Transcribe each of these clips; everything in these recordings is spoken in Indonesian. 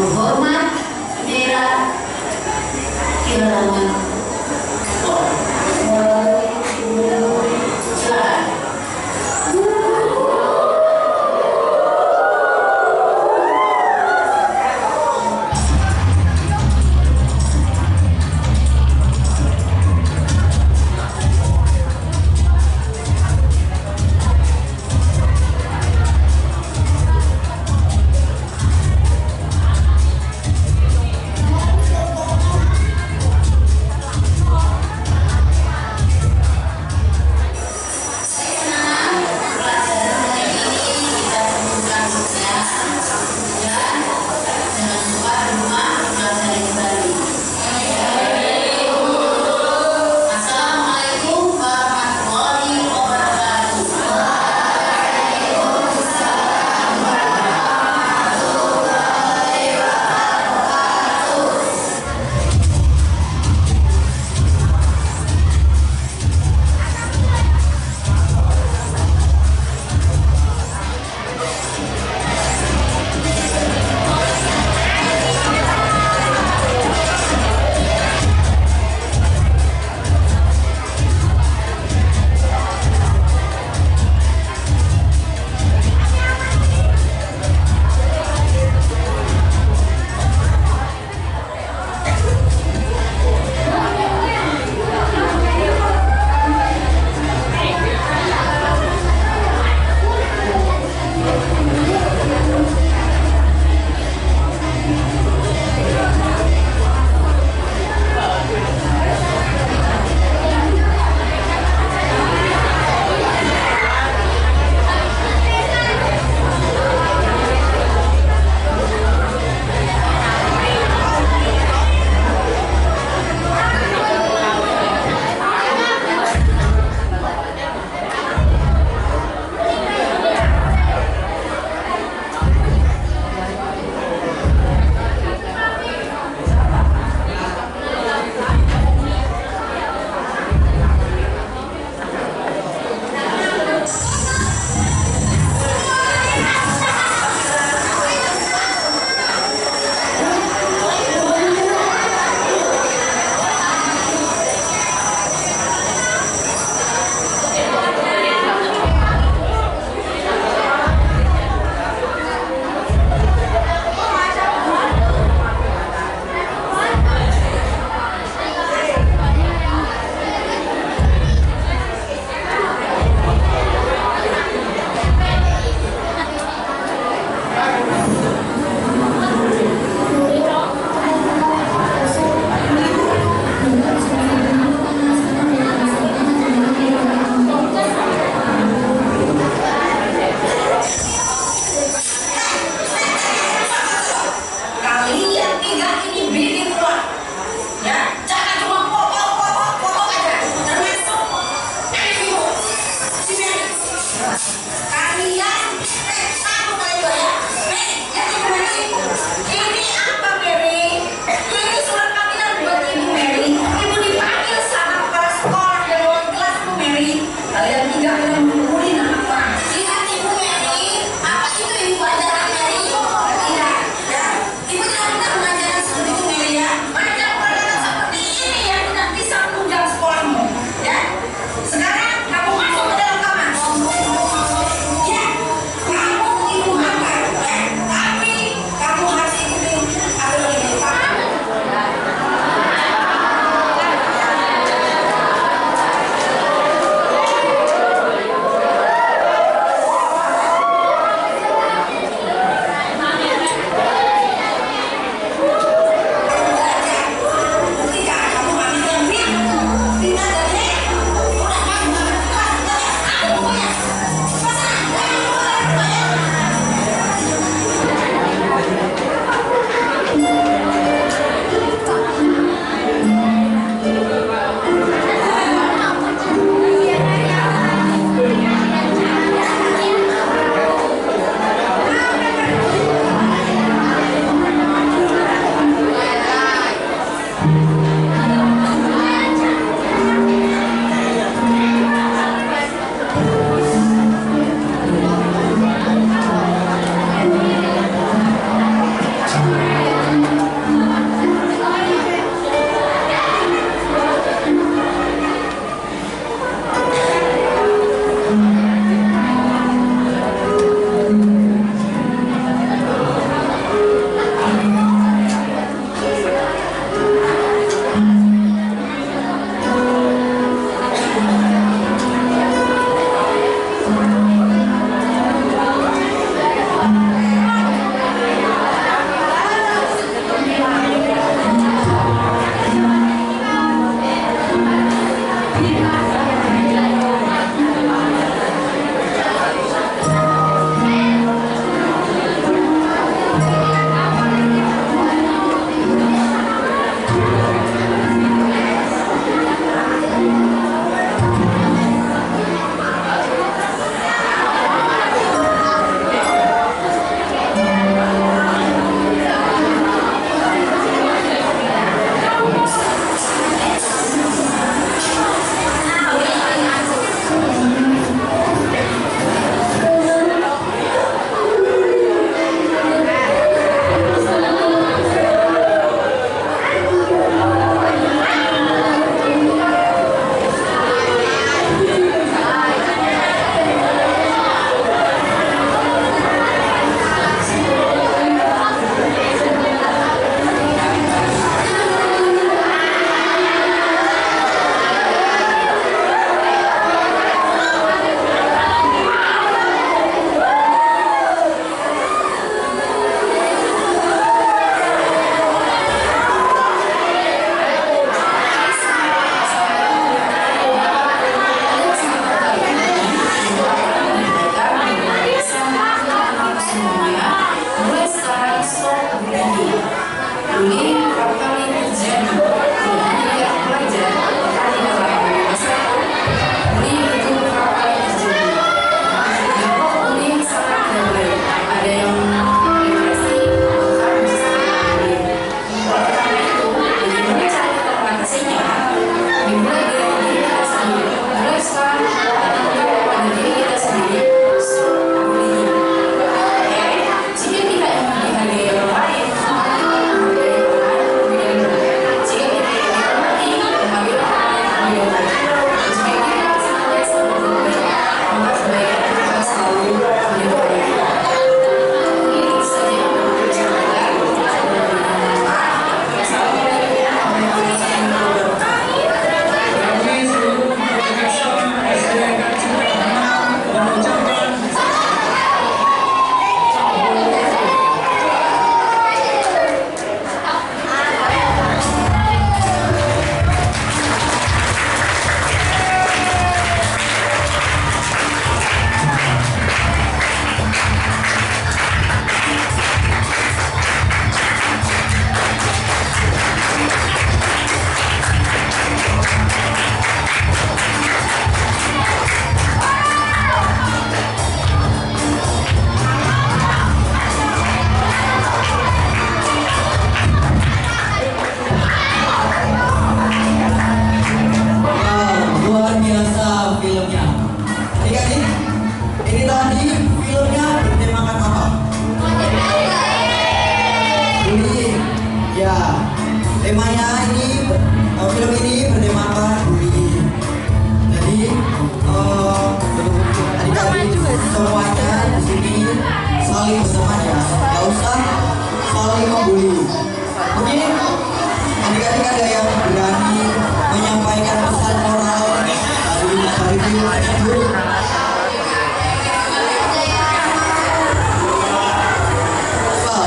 menghormat bendera kehormatan.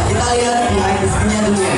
Kita lihat behind the scene-nya dulu ya.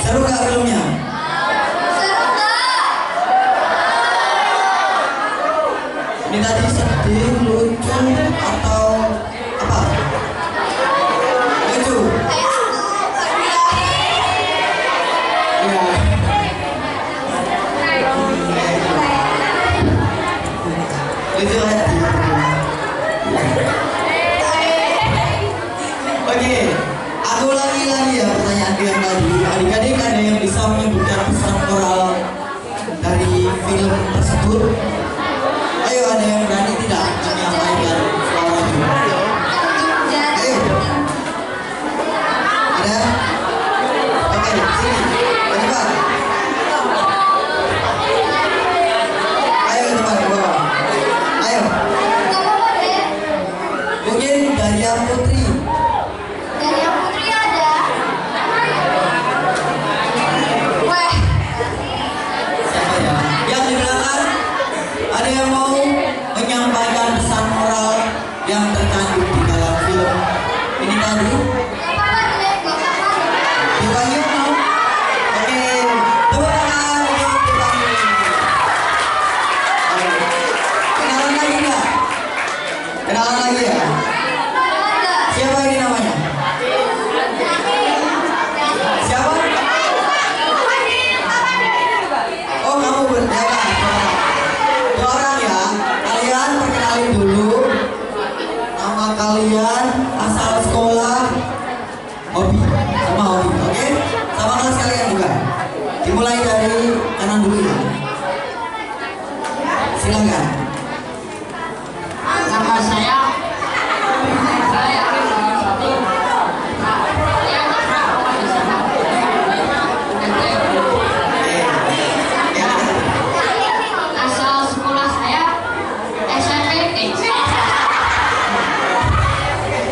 Seru gak filmnya? Seru gak? Ini tadi sedih, lucu, atau apa? Lucu? Kayak Iya. Lucu kan? Oke, aku lagi ya pertanyaan yang tadi. Adik-adik ada yang bisa menyebutkan pesan moral dari film tersebut? Ayo, ada yang berani tidak menyampaikan suaranya? Ayo. Ada? Oke, sini. Cepat. Ayo cepat ke bawah. Ayo. Mungkin Dahlia Putri. Dahlia Putri ada. Weh. Siapa ya? Yang di belakang ada yang mau menyampaikan pesan moral yang terkandung di dalam film ini tadi? Dipanggil mau? Oke, tepuk tangan untuk dipanggil. Kenalan lagi nggak? Kenalan lagi ya? Siapa ini namanya? Siapa? Oh, kamu berjaga. Dua orang ya. Kalian perkenalin dulu nama kalian, asal sekolah, hobi, sama hobi, oke? Sama kelas kalian juga. Dimulai dari kanan dulu ya. Silakan. Nama saya asal sekolah saya SMP.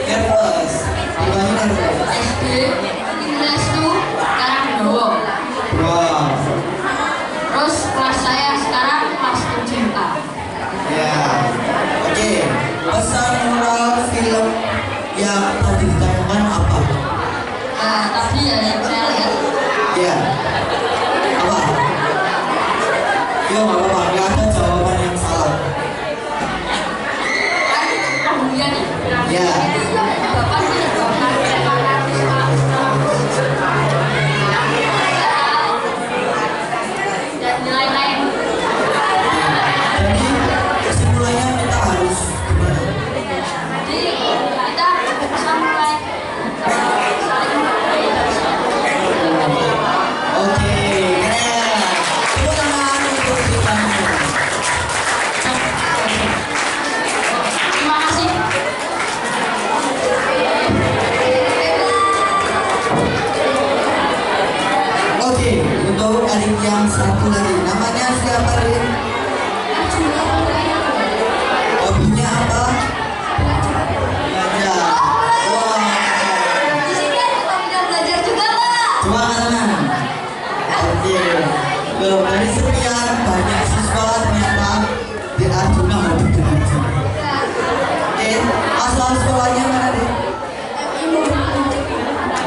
Nervous. Dipanggil nervous. SD English tuh sekarang 2. Wow. Terus kelas saya sekarang kelas 7A. Ya. Oke. Pesan moral film yang tadi ditayangkan apa? Nah, tadi ya yang saya lihat Ya. Apa? Ya nggak apa-apa. Nggak ada jawaban yang salah. kan kemudian Ya. Bapak tidak dan nilai-nilai. Jadi kesimpulannya kita harus gimana? Jadi kita bisa mulai saling menghargai dan saling. Oke, keren. Tepuk tangan untuk kita. Terima kasih. Oke, untuk adik yang satu lagi, namanya siapa, Rin? Hobinya apa? Belajar. Wah. Di sini ada pembina belajar juga, Pak. Coba kanan. Oke. Loh, dari sekian banyak siswa ternyata di Arjuna hobi belajar. Oke, asal sekolahnya mana, Rin?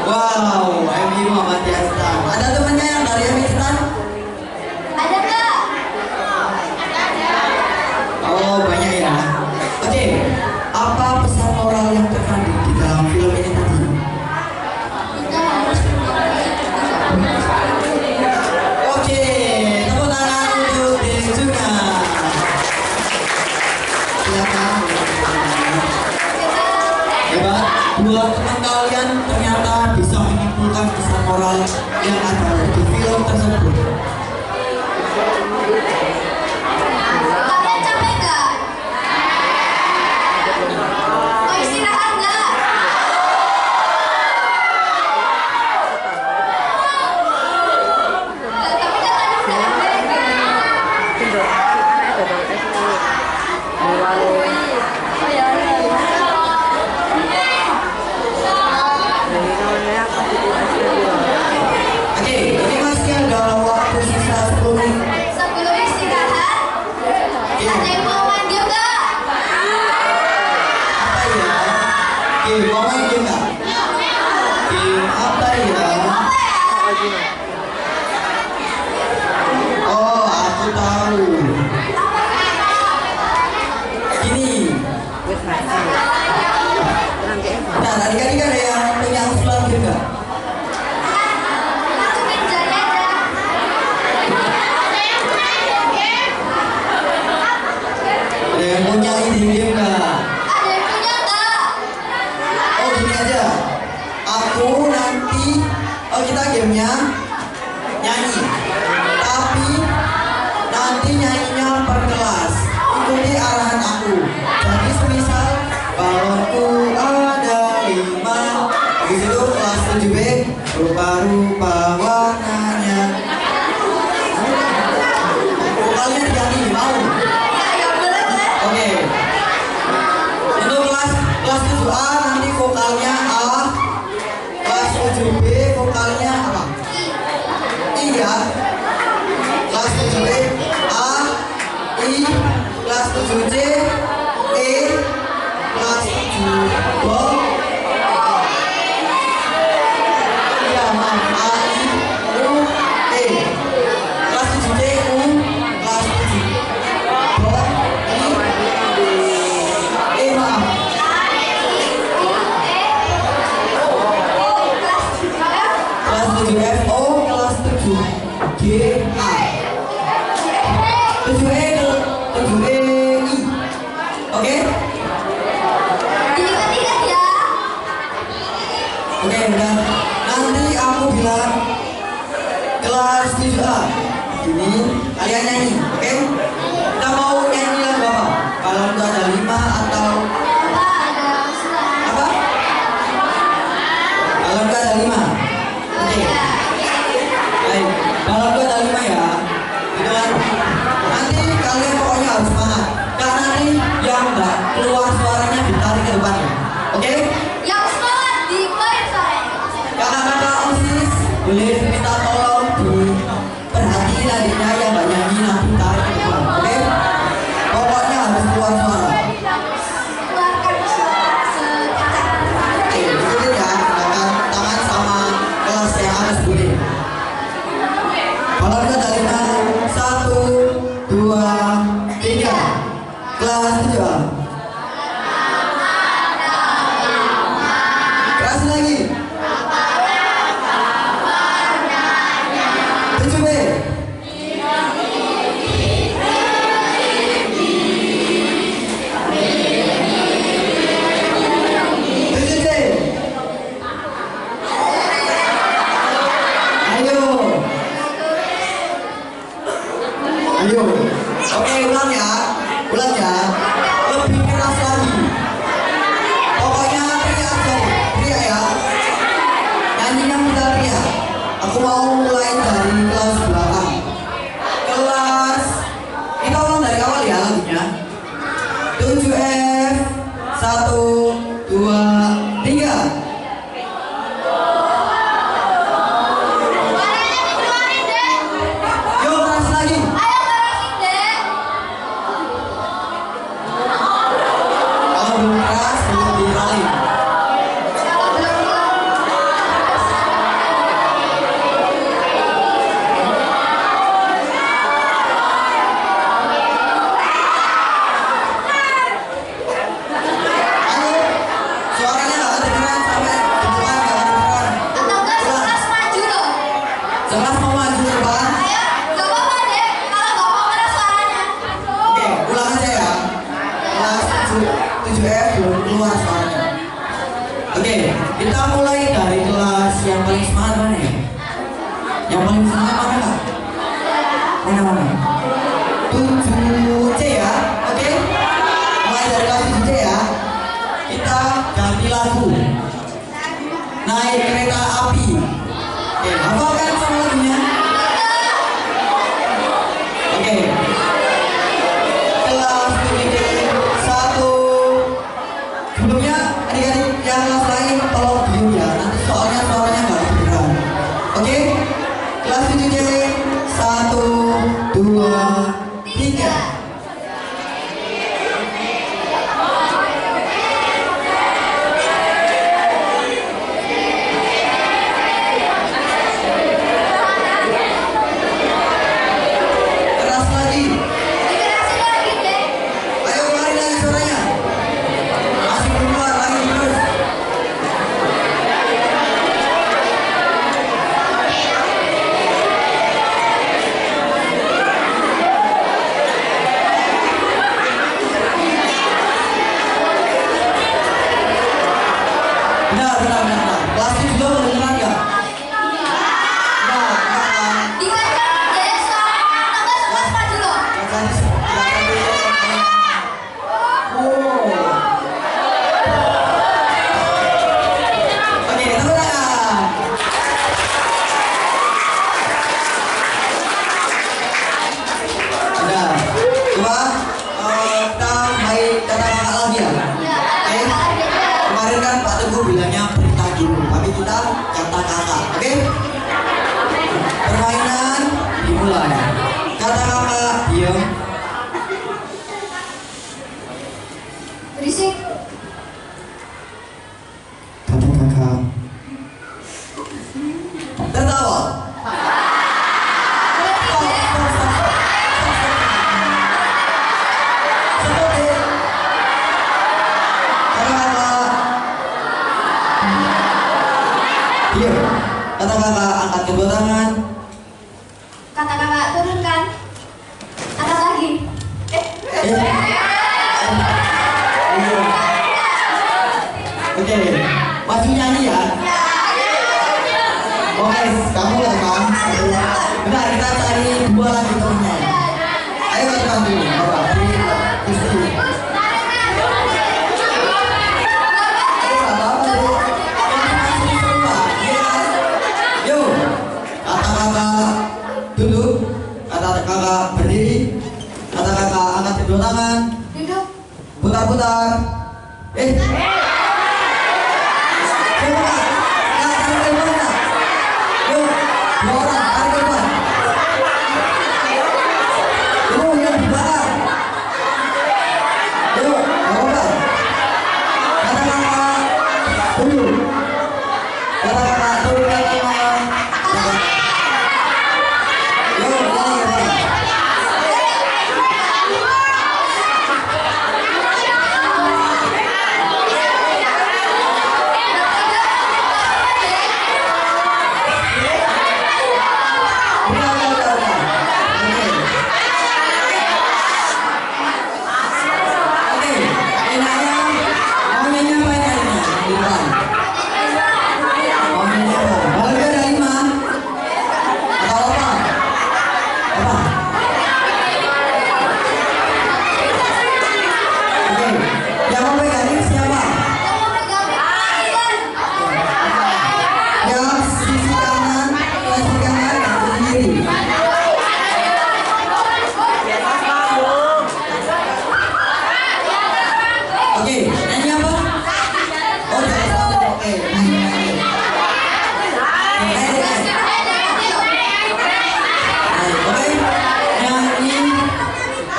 Wow, MI Muhammad Yastan. Ada temannya yang dari MI Yastan? Ada nggak? Oke, ini masih ada waktu sisa 10 menit. Sebelum istirahat, ada yang mau main game nggak? Apa ya? Game, mau main game nggak? Game apa ya? Oh, aku tahu. Gini. Nah, adik-adik ada yang punya usulan game nggak? Masukin jari aja. Ada yang punya ide game nggak? Ada yang punya nggak? Oh, gini aja. Aku nanti, kita gamenya nyanyi. Tapi nanti nyanyinya per kelas. Ikuti arahan aku. Jadi semisal balonku ada 5. Di situ kelas 7B rupa-rupa warnanya. Vokalnya diganti, mau? Ya boleh boleh. Oke. Untuk kelas 7A nanti vokalnya A. Kelas 7B vokalnya apa? Iya. Kelas 7B A, I, kelas 7C E, kelas 7 Bo. Iya, maaf. A, I, U, E. Kelas 7C U, kelas 7 Bo, I, E, maaf. Kelas 7 F O, kelas 7 G A, 7 E, 7 E I. Oke? Diingat-ingat ya. Oke, udah. Nanti aku bilang kelas 7A. Ini kalian nyanyi, oke? Kita mau nyanyi lagu apa? Kalau itu ada 5 atau Pak, ada usulan. apa? Kalau itu ada 5. Oke. Baik, kalau itu ada 5 ya. Gitu kan? Nanti kalian pokoknya harus semangat. Karena nanti yang enggak keluar suaranya ditarik ke depan. Oke? Yang semangat dikeluarin suaranya. Kakak-kakak OSIS boleh minta tolong diperhatiin adiknya yang nggak nyanyi nanti tarik ke depan. Oke? Pokoknya harus keluar suara. Keluarkan suara sekencang. Oke, ikutin ya. Gerakan tangan sama kelas yang harus sebutin. Kalau kita dari 1, 2, 3. Kelas 7. Keras lagi. 7B. 7C. Ayo. Ayo. Oke, ulang ya. Ulang ya. Lebih keras lagi. Pokoknya teriak aja. Teriak ya. Nyanyinya kita teriak. Aku mau mulai dari kelas belakang. Kelas kita ulang dari awal ya lagunya. 7F 1, 2, 3. Suaranya dikeluarin deh. Yuk keras lagi. Ayo beresin deh. Kalau belum keras belum dikenalin. Kalau belum Ayo. Suaranya nggak kedengeran sampai depan nggak kedengeran. atau enggak Ulang. sekelas maju loh. Jelas mau maju ke depan. Ayo, gak apa-apa deh. Kalau gak mau keras suaranya. Oke, ulang aja ya. Kelas 7F belum keluar suaranya. Oke, kita mulai dari kelas yang paling semangat mana ya? Yang paling semangat mana kak? Mana? 7C ya, oke? Mulai dari kelas 7C ya. Kita ganti lagu. Naik kereta api. Oke, hafalkan sama lagunya? Oke. Kelas 7C Oke, maju nyanyi ya. Oke, kamu lah kan. Bentar, kita cari dua lagi temennya. Ayo kita bantu. Apa? Di sini. Yuk, kata kakak duduk, kata kakak berdiri, kata kakak angkat kedua tangan, putar-putar.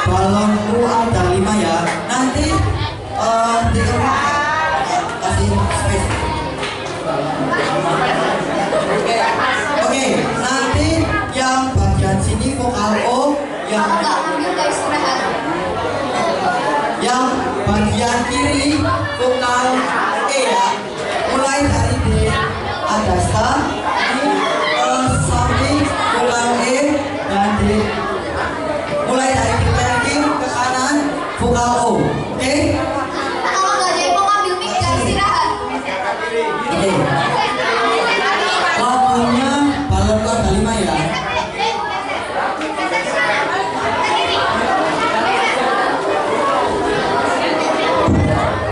Balonku ada 5 ya. Nanti kasih space. Oke, nanti yang bagian sini vokal O, yang bagian kiri vokal E ya. Mulai dari D ada sta, samping vokal E dan D. Mulai dari ke kanan vokal O, oke? Kalau nggak ada yang mau ngambil mic ya istirahat. Oke. Lagunya balonku ada 5 ya.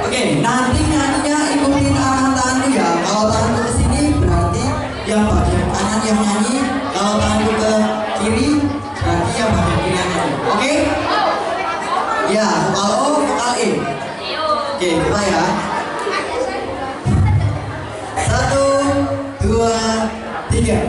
Oke, nanti nyanyinya ikutin arahan tanganku ya. Kalau tanganku ke sini berarti yang bagian kanan yang nyanyi. Kalau tanganku ke kiri berarti yang bagian kiri yang nyanyi. Oke? Ya, vokal O, vokal E. Oke, kita ya. 1, 2, 3.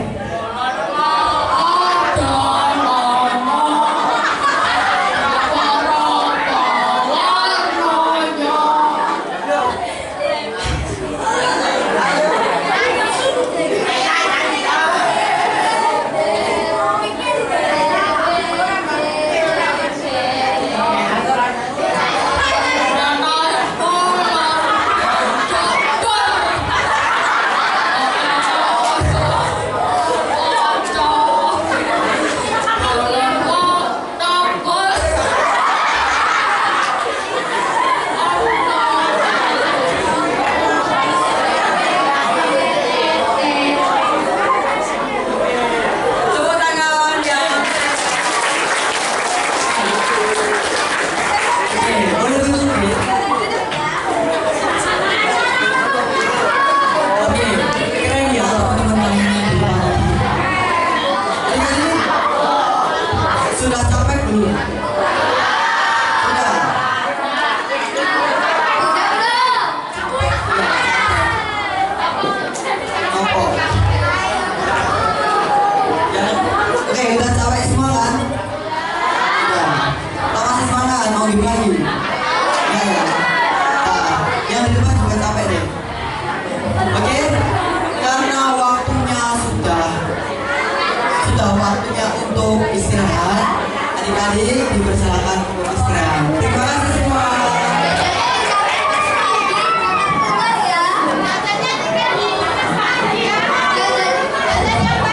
Waktunya untuk istirahat. Adik-adik dipersilakan untuk istirahat. Terima kasih.